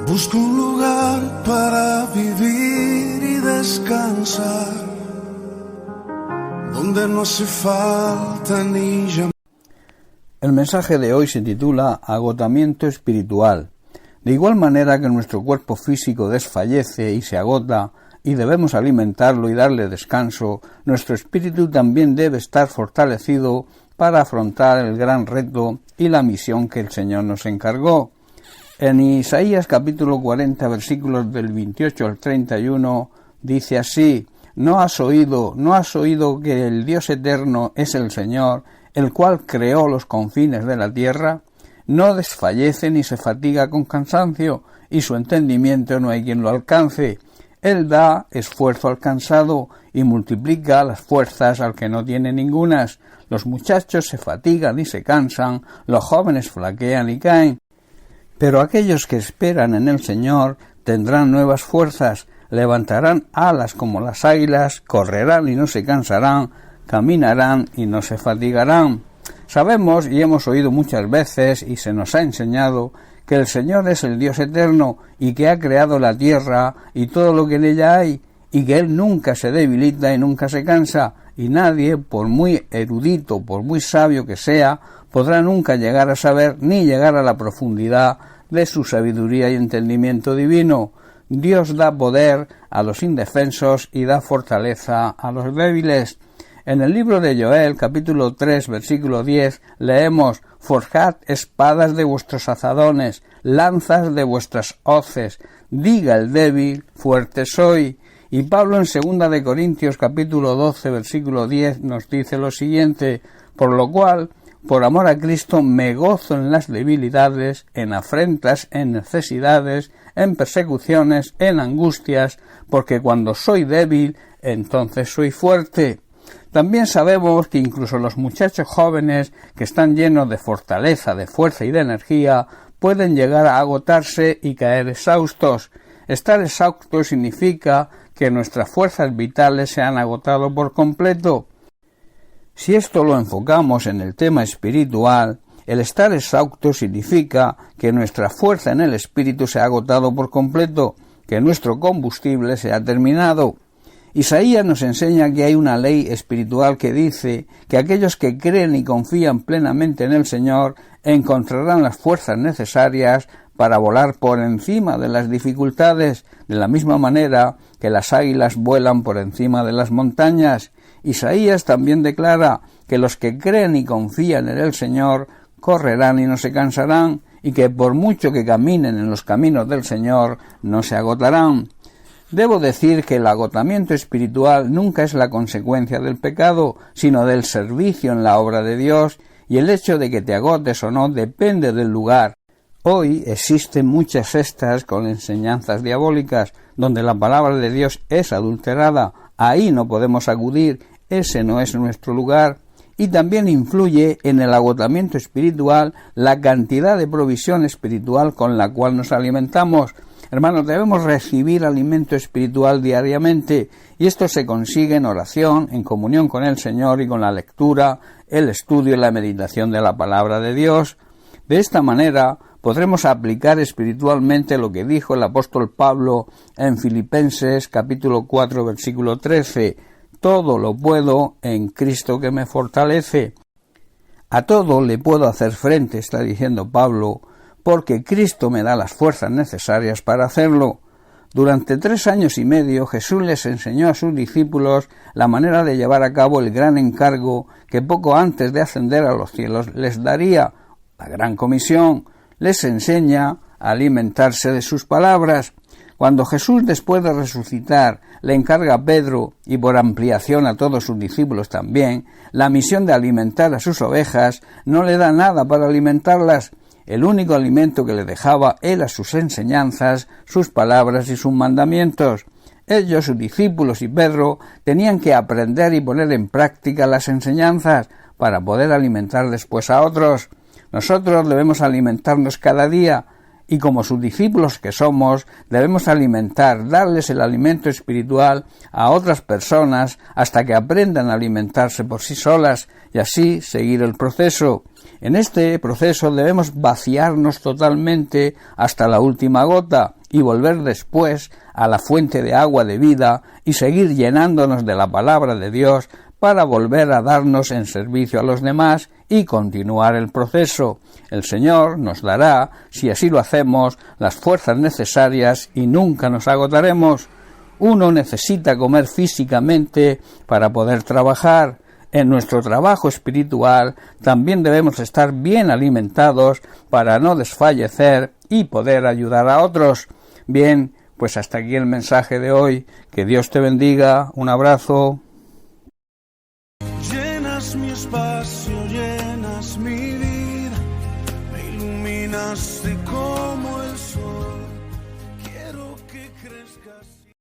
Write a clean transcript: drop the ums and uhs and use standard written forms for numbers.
Busco un lugar para vivir y descansar, donde no hace falta ni llamar. El mensaje de hoy se titula Agotamiento espiritual. De igual manera que nuestro cuerpo físico desfallece y se agota y debemos alimentarlo y darle descanso, nuestro espíritu también debe estar fortalecido para afrontar el gran reto y la misión que el Señor nos encargó. En Isaías capítulo 40, versículos del 28 al 31, dice así: ¿No has oído que el Dios eterno es el Señor, el cual creó los confines de la tierra? No desfallece ni se fatiga con cansancio, y su entendimiento no hay quien lo alcance. Él da esfuerzo al cansado y multiplica las fuerzas al que no tiene ningunas. Los muchachos se fatigan y se cansan, los jóvenes flaquean y caen. Pero aquellos que esperan en el Señor tendrán nuevas fuerzas, levantarán alas como las águilas, correrán y no se cansarán, caminarán y no se fatigarán. Sabemos y hemos oído muchas veces y se nos ha enseñado que el Señor es el Dios eterno y que ha creado la tierra y todo lo que en ella hay, y que Él nunca se debilita y nunca se cansa, y nadie, por muy erudito, por muy sabio que sea, podrá nunca llegar a saber ni llegar a la profundidad de su sabiduría y entendimiento divino. Dios da poder a los indefensos y da fortaleza a los débiles. En el libro de Joel, capítulo 3, versículo 10, leemos: «Forjad espadas de vuestros azadones, lanzas de vuestras hoces, diga el débil, fuerte soy». Y Pablo en 2 de Corintios, capítulo 12, versículo 10, nos dice lo siguiente: «Por lo cual, por amor a Cristo, me gozo en las debilidades, en afrentas, en necesidades, en persecuciones, en angustias, porque cuando soy débil, entonces soy fuerte». También sabemos que incluso los muchachos jóvenes que están llenos de fortaleza, de fuerza y de energía pueden llegar a agotarse y caer exhaustos. Estar exhausto significa que nuestras fuerzas vitales se han agotado por completo. Si esto lo enfocamos en el tema espiritual, el estar exhausto significa que nuestra fuerza en el espíritu se ha agotado por completo, que nuestro combustible se ha terminado. Isaías nos enseña que hay una ley espiritual que dice que aquellos que creen y confían plenamente en el Señor encontrarán las fuerzas necesarias para volar por encima de las dificultades, de la misma manera que las águilas vuelan por encima de las montañas. Isaías también declara que los que creen y confían en el Señor correrán y no se cansarán, y que por mucho que caminen en los caminos del Señor no se agotarán. Debo decir que el agotamiento espiritual nunca es la consecuencia del pecado, sino del servicio en la obra de Dios, y el hecho de que te agotes o no depende del lugar. Hoy existen muchas sectas con enseñanzas diabólicas, donde la palabra de Dios es adulterada. Ahí no podemos acudir, ese no es nuestro lugar. Y también influye en el agotamiento espiritual la cantidad de provisión espiritual con la cual nos alimentamos. Hermanos, debemos recibir alimento espiritual diariamente, y esto se consigue en oración, en comunión con el Señor y con la lectura, el estudio y la meditación de la palabra de Dios. De esta manera podremos aplicar espiritualmente lo que dijo el apóstol Pablo en Filipenses capítulo 4 versículo 13: «Todo lo puedo en Cristo que me fortalece». A todo le puedo hacer frente, está diciendo Pablo, porque Cristo me da las fuerzas necesarias para hacerlo. Durante 3 años y medio Jesús les enseñó a sus discípulos la manera de llevar a cabo el gran encargo que poco antes de ascender a los cielos les daría, la gran comisión. Les enseña a alimentarse de sus palabras. Cuando Jesús, después de resucitar, le encarga a Pedro, y por ampliación a todos sus discípulos también, la misión de alimentar a sus ovejas, no le da nada para alimentarlas. El único alimento que le dejaba era sus enseñanzas, sus palabras y sus mandamientos. Ellos, sus discípulos y Pedro, tenían que aprender y poner en práctica las enseñanzas para poder alimentar después a otros. Nosotros debemos alimentarnos cada día, y como sus discípulos que somos, debemos alimentar, darles el alimento espiritual a otras personas hasta que aprendan a alimentarse por sí solas y así seguir el proceso. En este proceso debemos vaciarnos totalmente hasta la última gota y volver después a la fuente de agua de vida y seguir llenándonos de la palabra de Dios para volver a darnos en servicio a los demás y continuar el proceso. El Señor nos dará, si así lo hacemos, las fuerzas necesarias y nunca nos agotaremos. Uno necesita comer físicamente para poder trabajar. En nuestro trabajo espiritual también debemos estar bien alimentados para no desfallecer y poder ayudar a otros. Bien, pues hasta aquí el mensaje de hoy. Que Dios te bendiga. Un abrazo. Llenas mi espacio, llenas mi vida, me iluminaste como el